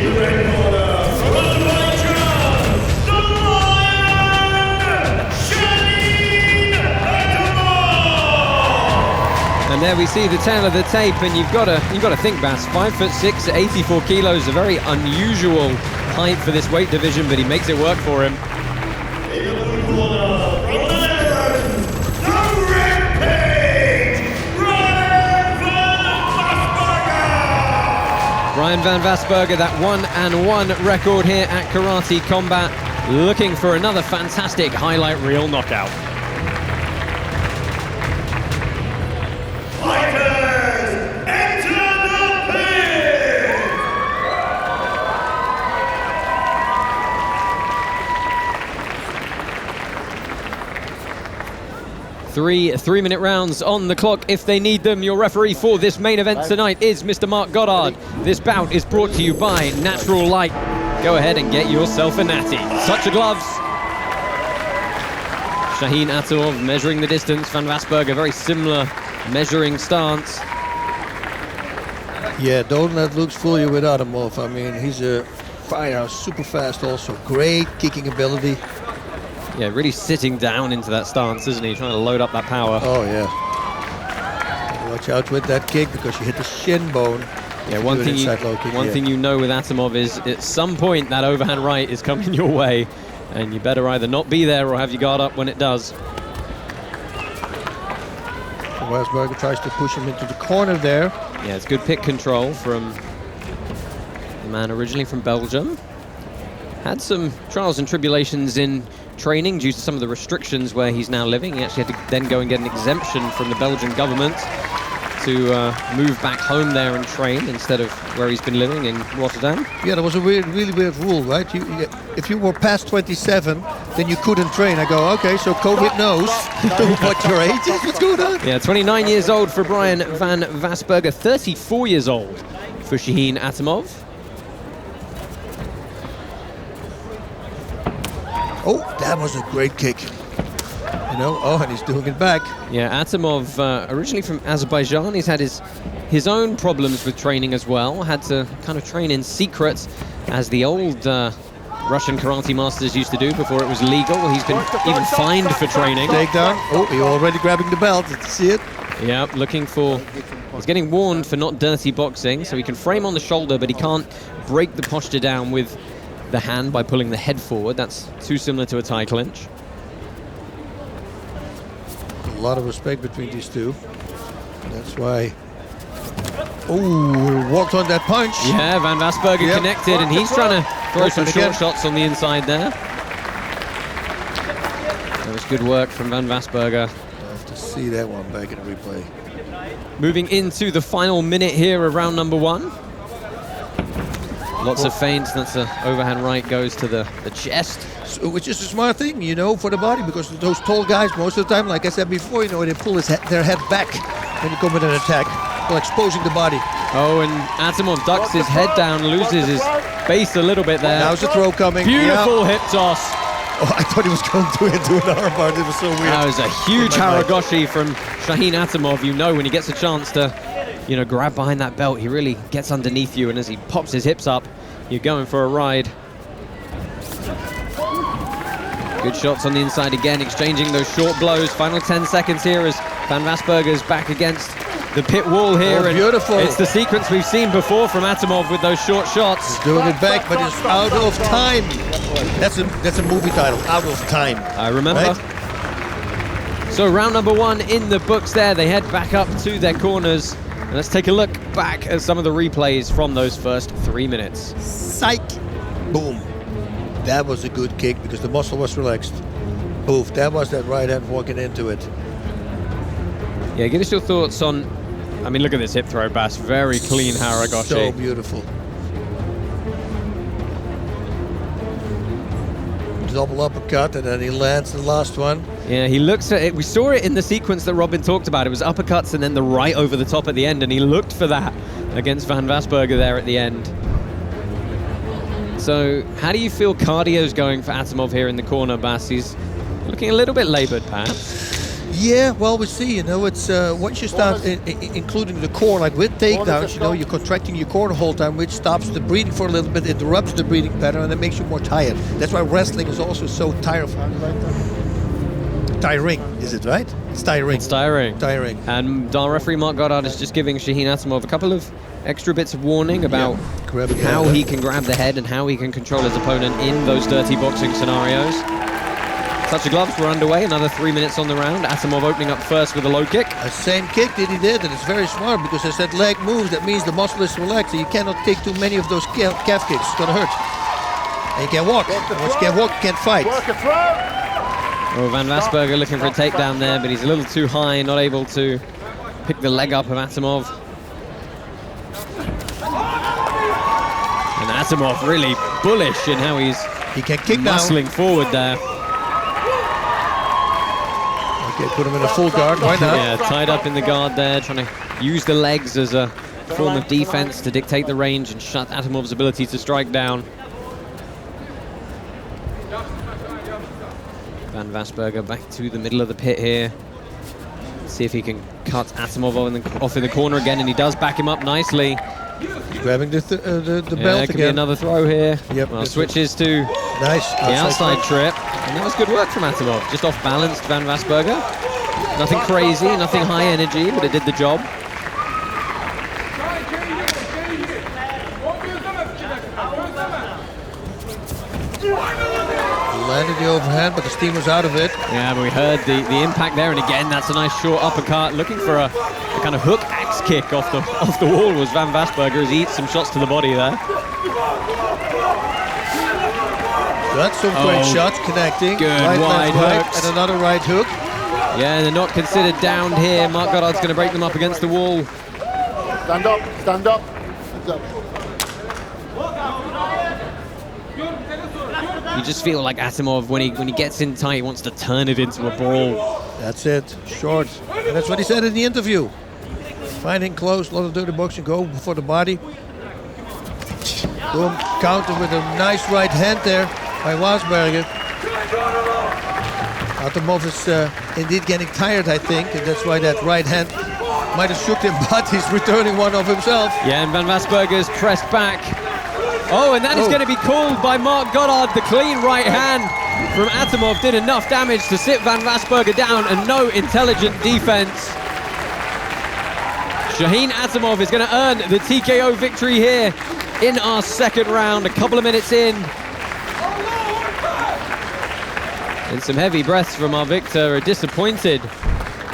the red corner, from Azerbaijan, the Lion, Shahin Atamov! And there we see the tail of the tape, and you've got to think, Bas, 5'6", 84 kilos, a very unusual height for this weight division, but he makes it work for him. In the blue corner, from the Netherlands, the Rampage, Bryan van Waesberghe, that 1-1 record here at Karate Combat, looking for another fantastic highlight reel knockout. Fighters, enter the pit! 3-minute rounds on the clock if they need them. Your referee for this main event tonight is Mr. Mark Goddard. This bout is brought to you by Natural Light. Go ahead and get yourself a natty. Touch your gloves. Shahin Atamov measuring the distance. Van Waesberghe, a very similar measuring stance. Yeah, don't let looks fool you with Atamov. I mean, he's a fighter, super fast also. Great kicking ability. Yeah, really sitting down into that stance, isn't he? Trying to load up that power. Oh, yeah. Watch out with that kick because you hit the shin bone. Yeah, one thing you know with Atamov is at some point that overhand right is coming your way, and you better either not be there or have your guard up when it does. Waesberghe tries to push him into the corner there. Yeah, it's good pick control from the man originally from Belgium. Had some trials and tribulations in training due to some of the restrictions where he's now living. He actually had to then go and get an exemption from the Belgian government to move back home there and train instead of where he's been living in Rotterdam. Yeah, there was a really weird rule, right? If you were past 27, then you couldn't train. I go, okay, so COVID knows what your age is. What's going on? Yeah, 29 years old for Bryan van Waesberghe, 34 years old for Shahin Atamov. Oh, that was a great kick. You know, oh, and he's doing it back. Yeah, Atamov, originally from Azerbaijan, he's had his own problems with training as well. Had to kind of train in secret, as the old Russian karate masters used to do before it was legal. He's been even fined for training. Takedown. Oh, you're already grabbing the belt. Did you see it? Yeah, looking for... He's getting warned for not dirty boxing, so he can frame on the shoulder, but he can't break the posture down with the hand by pulling the head forward. That's too similar to a tie clinch. A lot of respect between these two. That's why... Oh, walked on that punch. Yeah, Van Waesberghe connected, and he's trying to throw some short shots on the inside there. That was good work from Van Waesberghe. I'll have to see that one back in the replay. Moving into the final minute here of round number one. Lots of feints. That's an overhand right, goes to the chest. So, which is a smart thing, you know, for the body, because those tall guys, most of the time, like I said before, you know, they pull their head back when you come with an attack, while exposing the body. Oh, and Atamov ducks his head down, loses his base a little bit there. Now's the throw coming. Beautiful hip toss. Oh, I thought he was going to into an armbar. It was so weird. That was a huge Haragoshi from Shahin Atamov. You know, when he gets a chance to, you know, grab behind that belt, he really gets underneath you, and as he pops his hips up, you're going for a ride. Good shots on the inside again, exchanging those short blows. Final 10 seconds here as Van Waesberghe's back against the pit wall here. Oh, beautiful. And it's the sequence we've seen before from Atamov with those short shots. He's doing it back, but it's out of time. That's a movie title, Out of Time. I remember. Right? So round number one in the books there. They head back up to their corners. And let's take a look back at some of the replays from those first 3 minutes. Psych! Boom. That was a good kick because the muscle was relaxed. Oof, that was that right hand walking into it. Yeah, give us your thoughts on... I mean, look at this hip throw, Bas. Very clean Haragoshi. So beautiful. Double uppercut, and then he lands the last one. Yeah, he looks at it. We saw it in the sequence that Robin talked about. It was uppercuts and then the right over the top at the end, and he looked for that against Van Waesberghe there at the end. So, how do you feel cardio's going for Atamov here in the corner, Bas? He's looking a little bit labored, perhaps. Yeah, well, we see, it's once you start including the core, like with takedowns, you're contracting your core the whole time, which stops the breathing for a little bit, interrupts the breathing pattern, and it makes you more tired. That's why wrestling is also so tiring, is it right? It's tiring. It's tiring. Tiring. And our referee Mark Goddard is just giving Shahin Atamov a couple of extra bits of warning about how he can grab the head and how he can control his opponent in those dirty boxing scenarios. Touch of gloves, we're underway, another 3 minutes on the round. Atamov opening up first with a low kick. The same kick that he did, and it's very smart because as that leg moves, that means the muscle is relaxed, and you cannot take too many of those calf kicks. It's gonna hurt. And you can't walk. Once you can't walk, you can't fight. Oh, Van Waesberghe looking for a takedown there, but he's a little too high, not able to pick the leg up of Atamov. And Atamov really bullish in how he's he can kick muscling forward there. Okay, put him in a full guard, why not? Yeah, tied up in the guard there, trying to use the legs as a form of defense to dictate the range and shut Atamov's ability to strike down. Van Waesberghe back to the middle of the pit here. See if he can cut Atamov off in the corner again, and he does back him up nicely. He's grabbing the belt again. Could be another throw here. Yep. Well, switches to nice the outside trip. And that was good work from Atamov. Just off-balanced Van Waesberghe. Nothing crazy, nothing high energy, but it did the job. Landed the overhand, but the steam was out of it. Yeah, but we heard the impact there, and again, that's a nice short uppercut. Looking for a kind of hook axe kick off the wall was Van Waesberghe as he eats some shots to the body there. Got some great shots connecting. Good right, wide hooks. And another right hook. Yeah, they're not considered downed here. Mark Goddard's going to break them up against the wall. Stand up, stand up. You just feel like Atamov, when he gets in tight, he wants to turn it into a brawl. That's it, short. And that's what he said in the interview. Finding close, a lot of dirty boxing, go for the body. Boom, counter with a nice right hand there by Waesberghe. Atamov is indeed getting tired, I think, and that's why that right hand might have shook him, but he's returning one of himself. Yeah, and Van Waesberghe is pressed back. Oh, and that is going to be called by Mark Goddard. The clean right hand from Atamov did enough damage to sit Van Waesberghe down, and no intelligent defense. Shahin Atamov is going to earn the TKO victory here in our second round, a couple of minutes in. And some heavy breaths from our victor, a disappointed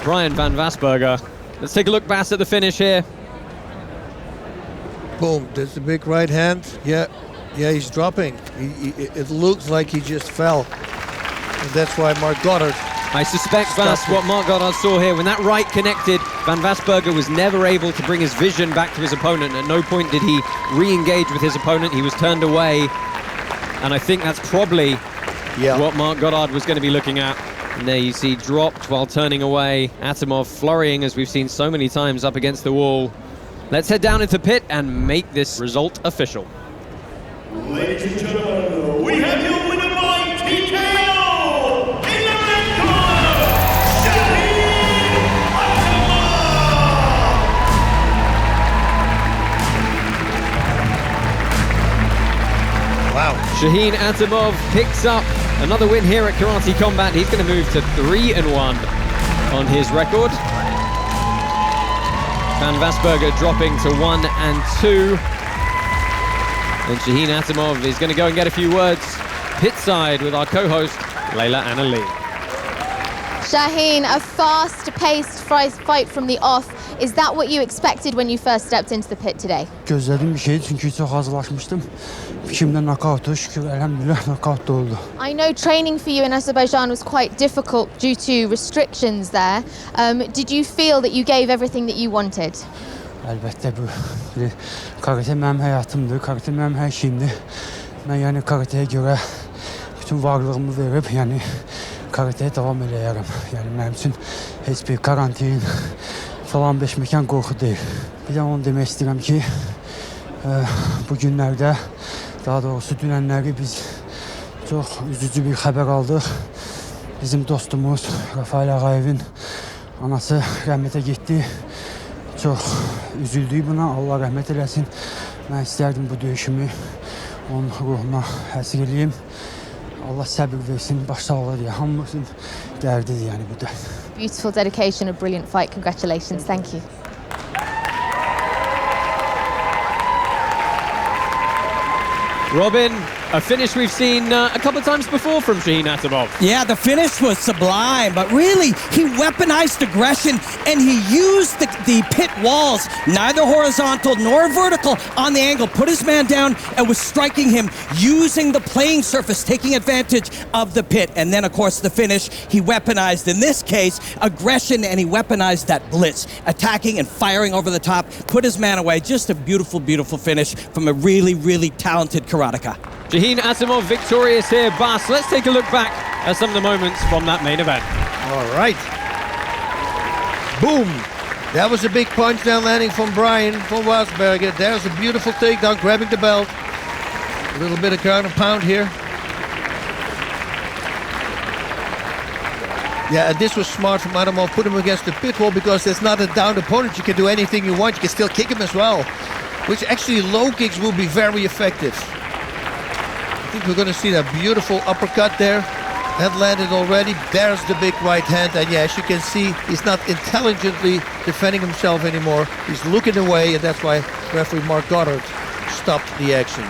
Bryan Van Waesberghe. Let's take a look back at the finish here. Boom, there's the big right hand. Yeah, he's dropping. It looks like he just fell. And that's why Mark Goddard... I suspect that's what Mark Goddard saw here. When that right connected, Van Waesberghe was never able to bring his vision back to his opponent. At no point did he re-engage with his opponent. He was turned away. And I think that's probably what Mark Goddard was going to be looking at. And there you see dropped while turning away. Atamov flurrying, as we've seen so many times, up against the wall. Let's head down into the pit and make this result official. Ladies and gentlemen, we have your winner by TKO in the red corner, Shahin Atamov. Wow. Shahin Atamov picks up another win here at Karate Combat. He's going to move to 3-1 on his record. Van Waesberghe dropping to 1-2. And Shahin Atamov is going to go and get a few words pit side with our co-host, Layla Anna Lee. Shahin, a fast-paced fight from the off. Is that what you expected when you first stepped into the pit today? Gözlediğim bir şeydi çünkü çok hazırlaşmıştım. Şimdi knockout'u şükür elhamdülillah knockout oldu. I know training for you in Azerbaijan was quite difficult due to restrictions there. Did you feel that you gave everything that you wanted? Elbette bu karate benim hayatımdı, karate benim her şeyimdi. Ben yani karateye göre bütün varlığımı verip yani karateye devam ediyorum. Yani benim için hiçbir karantin falan beş mekan korku değil. Bir de onu demek istedim ki bugünlerde, daha doğrusu dünenleri biz çok üzücü bir haber aldık. Bizim dostumuz Rafael Ağayev'in Anası rəhmətə getdi. Çox üzüldük buna. Allah rəhmət eləsin. Mən istərdim bu döyüşümü onun ruhuna həsr eləyim. Allah səbir versin, başsağlığı diye. Hamımızın dərdidir yani bu da. Beautiful dedication, a brilliant fight. Congratulations. Thank you. Robin, a finish we've seen a couple of times before from Shahin Atamov. Yeah, the finish was sublime, but really, he weaponized aggression and he used the pit walls, neither horizontal nor vertical, on the angle, put his man down and was striking him using the playing surface, taking advantage of the pit. And then, of course, the finish, he weaponized, in this case, aggression, and he weaponized that blitz, attacking and firing over the top, put his man away. Just a beautiful, beautiful finish from a really, really talented karateka. Shahin Atamov victorious here, Bas. Let's take a look back at some of the moments from that main event. All right. Boom. That was a big punch down landing from Bryan from Waesberghe. There's a beautiful takedown, grabbing the belt. A little bit of ground and pound here. Yeah, and this was smart from Atamov. Put him against the pit wall because there's not a downed opponent. You can do anything you want. You can still kick him as well, which actually low kicks will be very effective. I think we're going to see that beautiful uppercut there. That landed already. There's the big right hand. And yeah, as you can see, he's not intelligently defending himself anymore. He's looking away, and that's why referee Mark Goddard stopped the action.